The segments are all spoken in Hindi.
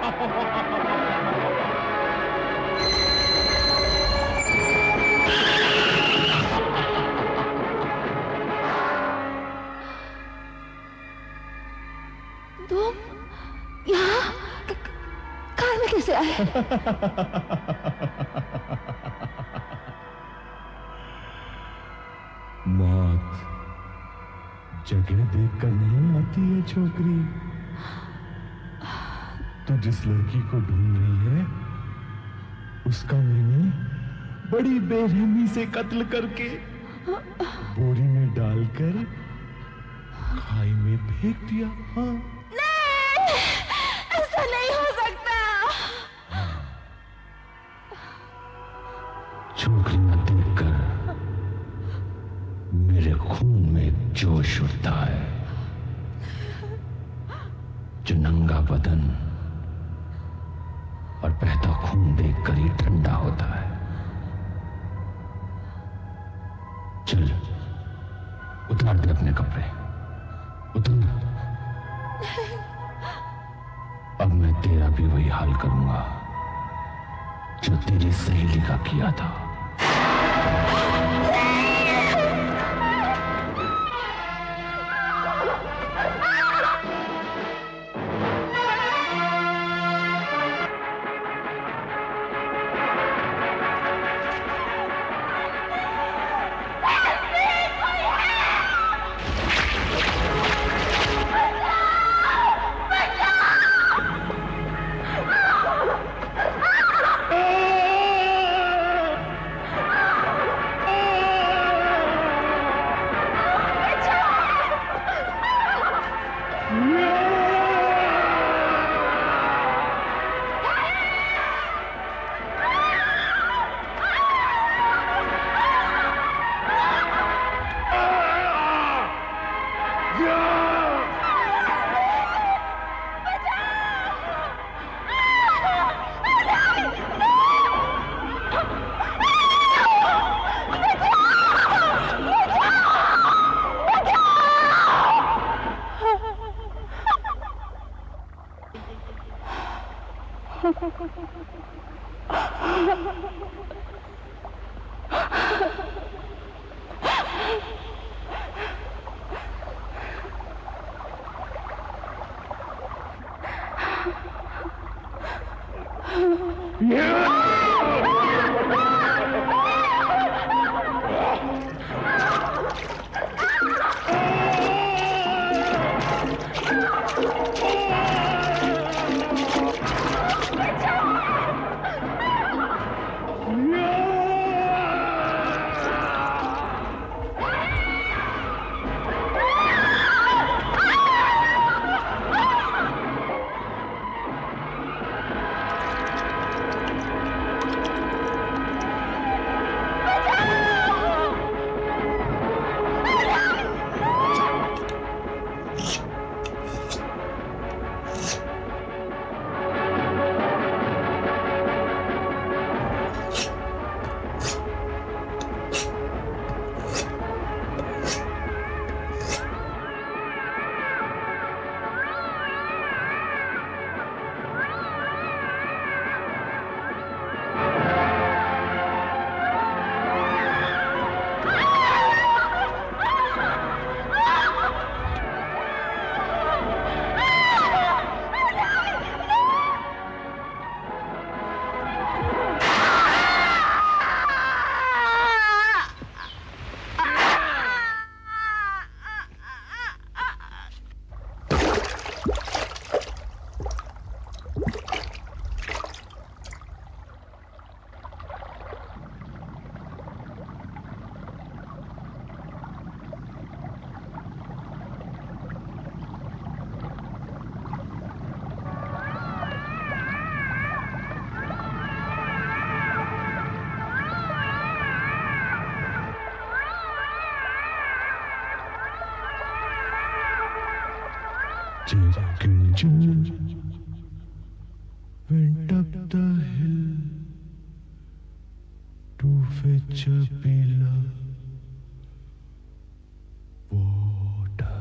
तुम यहाँ कार में कैसे आए? मौत जगह देखकर नहीं आती है छोकरी। तो जिस लड़की को ढूंढ रही है उसका मैंने बड़ी बेरहमी से कत्ल करके बोरी में डालकर खाई में फेंक दिया। हाँ, नहीं, ऐसा नहीं हो सकता। छोकरियां देखकर मेरे खून में जोश उठता है, जो नंगा बदन और बहता खून देखकर ही ठंडा होता है। चल उतार दे अपने कपड़े, उतार। अब मैं तेरा भी वही हाल करूंगा जो तेरी सहेली का किया था। Went up the hill to fetch a pail of water.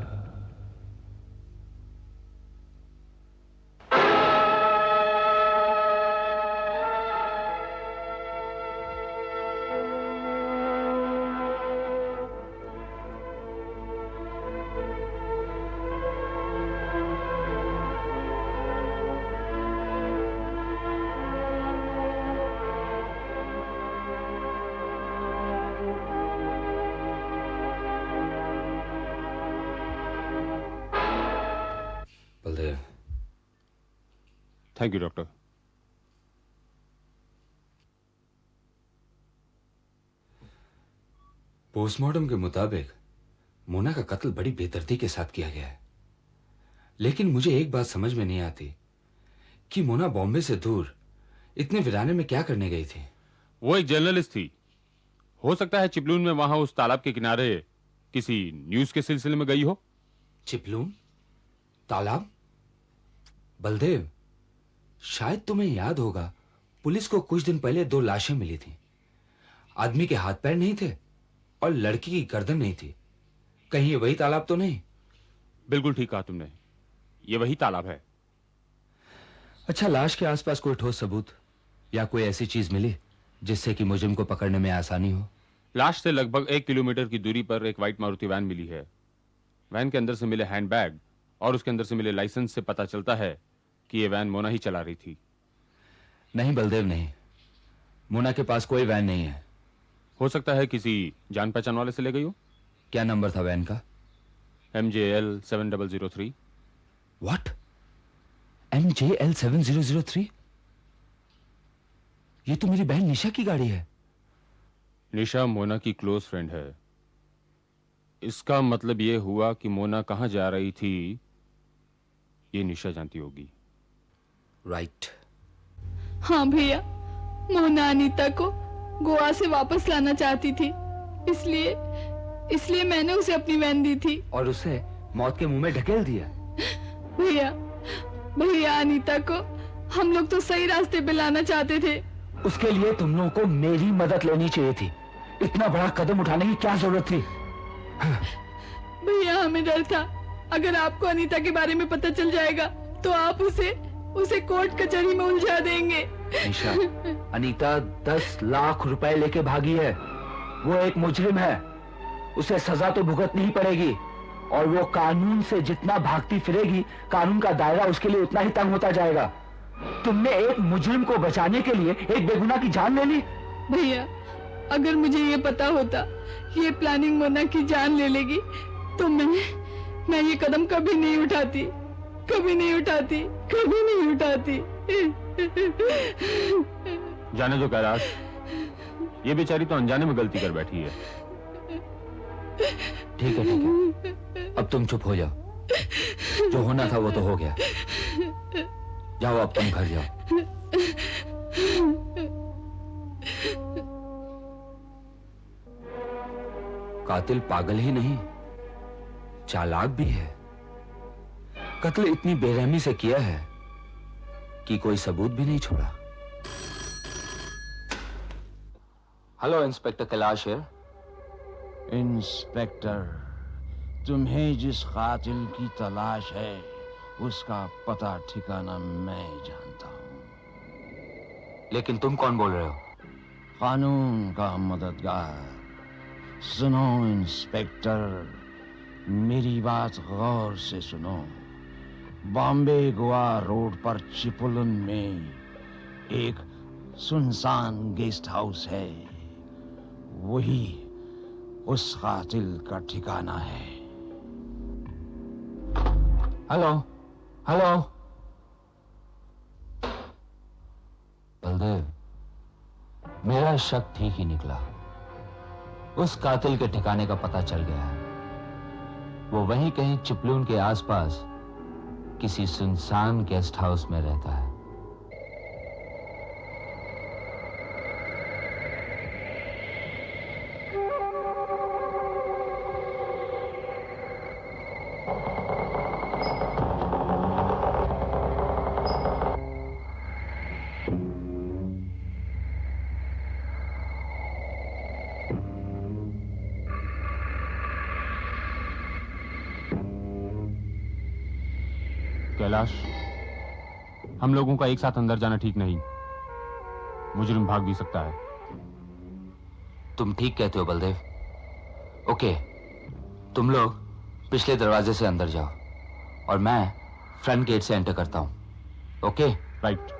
Thank you doctor. Postmortem के मुताबिक मोना का कत्ल बड़ी बेदर्दी के साथ किया गया है, लेकिन मुझे एक बात समझ में नहीं आती कि मोना बॉम्बे से दूर इतने वीराने में क्या करने गई थी। वो एक जर्नलिस्ट थी, हो सकता है चिपलून में वहां उस तालाब के किनारे किसी न्यूज के सिलसिले में गई हो। चिपलून? तालाब? बलदेव, शायद तुम्हें याद होगा पुलिस को कुछ दिन पहले 2 लाशें मिली थीं। आदमी के हाथ पैर नहीं थे और लड़की की गर्दन नहीं थी। कहीं ये वही तालाब तो नहीं? बिल्कुल ठीक कहा तुमने, ये वही तालाब है। अच्छा, लाश के आसपास कोई ठोस सबूत या कोई ऐसी चीज मिली जिससे कि मुजरिम को पकड़ने में आसानी हो? लाश से लगभग 1 किलोमीटर की दूरी पर एक व्हाइट मारुति वैन मिली है। वैन के अंदर से मिले हैंडबैग और उसके अंदर से मिले लाइसेंस से पता चलता है कि ये वैन मोना ही चला रही थी। नहीं बलदेव, नहीं, मोना के पास कोई वैन नहीं है। हो सकता है किसी जान पहचान वाले से ले गई हो। क्या नंबर था वैन का? MJL 7003। व्हाट? MJL 7003? ये तो मेरी बहन निशा की गाड़ी है। निशा मोना की क्लोज फ्रेंड है। इसका मतलब ये हुआ कि मोना कहां जा रही थी ये निशा जानती होगी। राइट। हाँ भैया, मोना अनीता को गोवा से वापस लाना चाहती थी, इसलिए मैंने उसे अपनी वैन दी थी। और उसे मौत के मुंह में ढकेल दिया। भैया अनीता को हम लोग तो सही रास्ते पे लाना चाहते थे। उसके लिए तुम लोगों को मेरी मदद लेनी चाहिए थी। इतना बड़ा कदम उठाने की क्या जरूरत थी? भैया हमें डर था, अगर आपको अनीता के बारे में पता चल जाएगा तो आप उसे कोर्ट कचहरी में उलझा देंगे। निशा, अनीता 10 लाख रुपए लेके भागी है। वो एक मुजरिम है, उसे सजा तो भुगतनी ही पड़ेगी। और वो कानून से जितना भागती फिरेगी, कानून का दायरा उसके लिए उतना ही तंग होता जाएगा। तुमने एक मुजरिम को बचाने के लिए एक बेगुनाह की जान ले ली। भैया, अगर मुझे ये पता होता ये प्लानिंग मोना की जान ले लेगी तो मैं ये कदम कभी नहीं उठाती। जाने दो कैलाश, ये बेचारी तो अनजाने में गलती कर बैठी है। ठीक है, अब तुम चुप हो जाओ। जो होना था वो तो हो गया। जाओ, अब तुम घर जाओ। कातिल पागल ही नहीं, चालाक भी है। कत्ल इतनी बेरहमी से किया है कि कोई सबूत भी नहीं छोड़ा। हेलो, इंस्पेक्टर कैलाश है। इंस्पेक्टर, तुम्हें जिस कातिल की तलाश है उसका पता ठिकाना मैं जानता हूं। लेकिन तुम कौन बोल रहे हो? कानून का मददगार। सुनो इंस्पेक्टर, मेरी बात गौर से सुनो। बॉम्बे गोवा रोड पर चिपलुन में एक सुनसान गेस्ट हाउस है, वही उस कातिल का ठिकाना है। Hello hello. बलदेव, मेरा शक ठीक ही निकला। उस कातिल के ठिकाने का पता चल गया है। वो वहीं कहीं चिपलून के आसपास किसी सुनसान गेस्ट हाउस में रहता है। कैलाश, हम लोगों का एक साथ अंदर जाना ठीक नहीं। मुजरिम भाग भी सकता है। तुम ठीक कहते हो बलदेव। ओके, तुम लोग पिछले दरवाजे से अंदर जाओ और मैं फ्रंट गेट से एंटर करता हूं। ओके? राइट।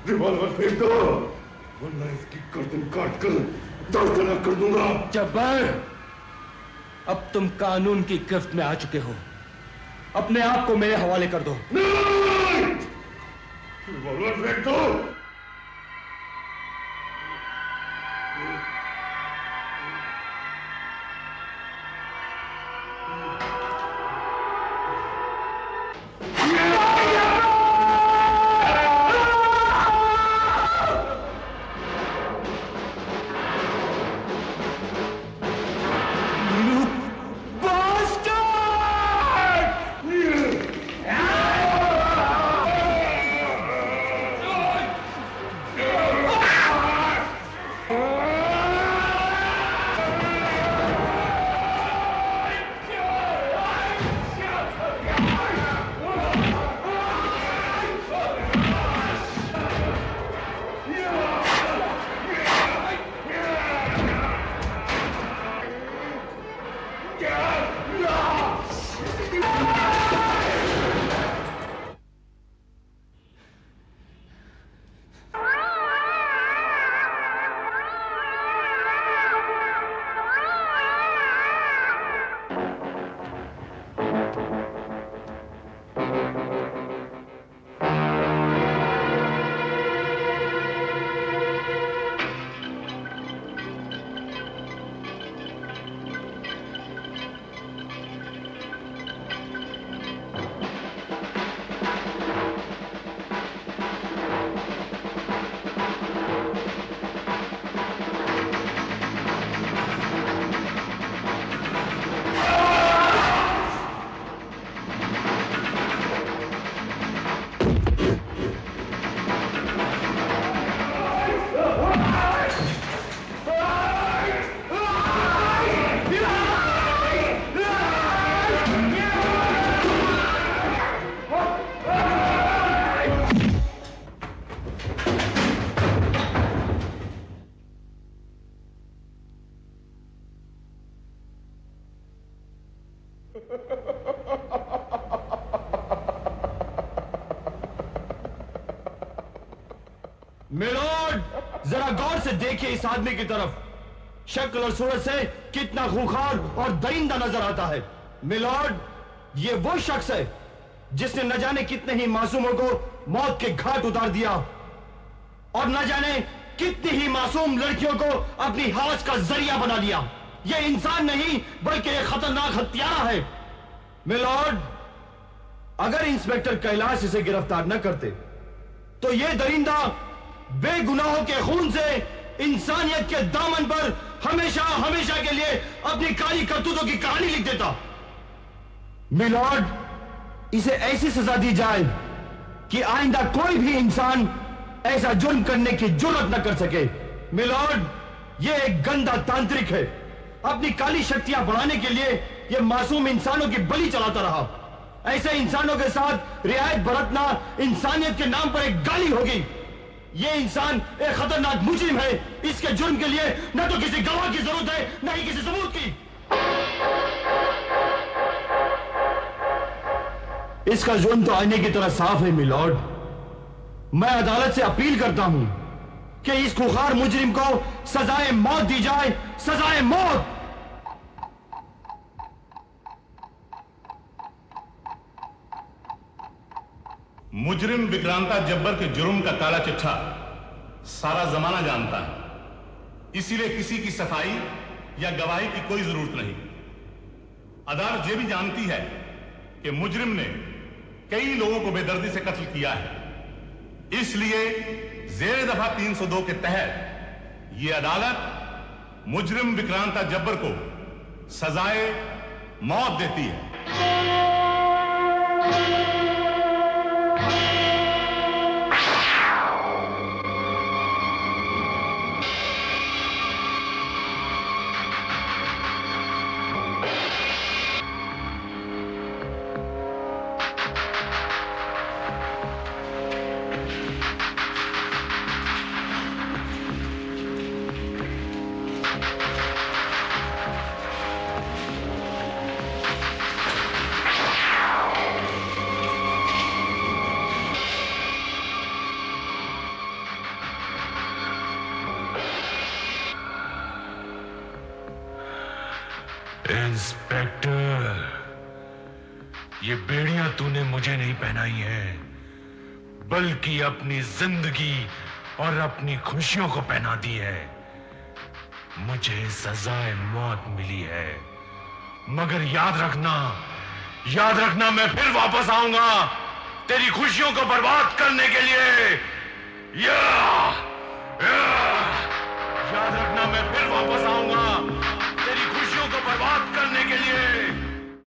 रिवॉल्वर फेंक दो, वरना इसकी गर्दन काट कर दर्दना कर दूंगा। जब्बार, अब तुम कानून की गिरफ्त में आ चुके हो। अपने आप को मेरे हवाले कर दो। नहीं! रिवॉल्वर फेंक दो। मिलोड, जरा गौर से देखिए इस आदमी की तरफ। शक्ल और सूरत से कितना खूंखार और दरिंदा नजर आता है। मिलोड, ये वो शख्स है जिसने न जाने कितने ही मासूमों को मौत के घाट उतार दिया और न जाने कितनी ही मासूम लड़कियों को अपनी हास का जरिया बना लिया। ये इंसान नहीं बल्कि एक खतरनाक हत्यारा है। मिलोड, अगर इंस्पेक्टर कैलाश इसे गिरफ्तार न करते तो ये दरिंदा बेगुनाहों के खून से इंसानियत के दामन पर हमेशा हमेशा के लिए अपनी काली करतूतों की कहानी लिख देता। मिलॉर्ड, इसे ऐसी सजा दी जाए कि आइंदा कोई भी इंसान ऐसा जुर्म करने की जुर्रत न कर सके। मिलॉर्ड, यह एक गंदा तांत्रिक है। अपनी काली शक्तियां बढ़ाने के लिए यह मासूम इंसानों की बलि चलाता रहा। ऐसे इंसानों के साथ रियायत बरतना इंसानियत के नाम पर एक गाली होगी। यह इंसान एक खतरनाक मुजरिम है। इसके जुर्म के लिए न तो किसी गवाह की जरूरत है न ही किसी सबूत की। इसका जुर्म तो आईने की तरह साफ है मिलॉर्ड। मैं अदालत से अपील करता हूं कि इस खुखार मुजरिम को सजाए मौत दी जाए। सजाए मौत। मुजरिम विक्रांता जब्बर के जुर्म का काला चिट्ठा सारा जमाना जानता है, इसीलिए किसी की सफाई या गवाही की कोई जरूरत नहीं। अदालत यह भी जानती है कि मुजरिम ने कई लोगों को बेदर्दी से कत्ल किया है, इसलिए जेर दफा 302 के तहत यह अदालत मुजरिम विक्रांता जब्बर को सजाए मौत देती है। इंस्पेक्टर, ये बेड़ियां तूने मुझे नहीं पहनाई हैं, बल्कि अपनी जिंदगी और अपनी खुशियों को पहना दी है। मुझे सजाए मौत मिली है, मगर याद रखना मैं फिर वापस आऊंगा तेरी खुशियों को बर्बाद करने के लिए। याद रखना मैं फिर वापस आऊंगा।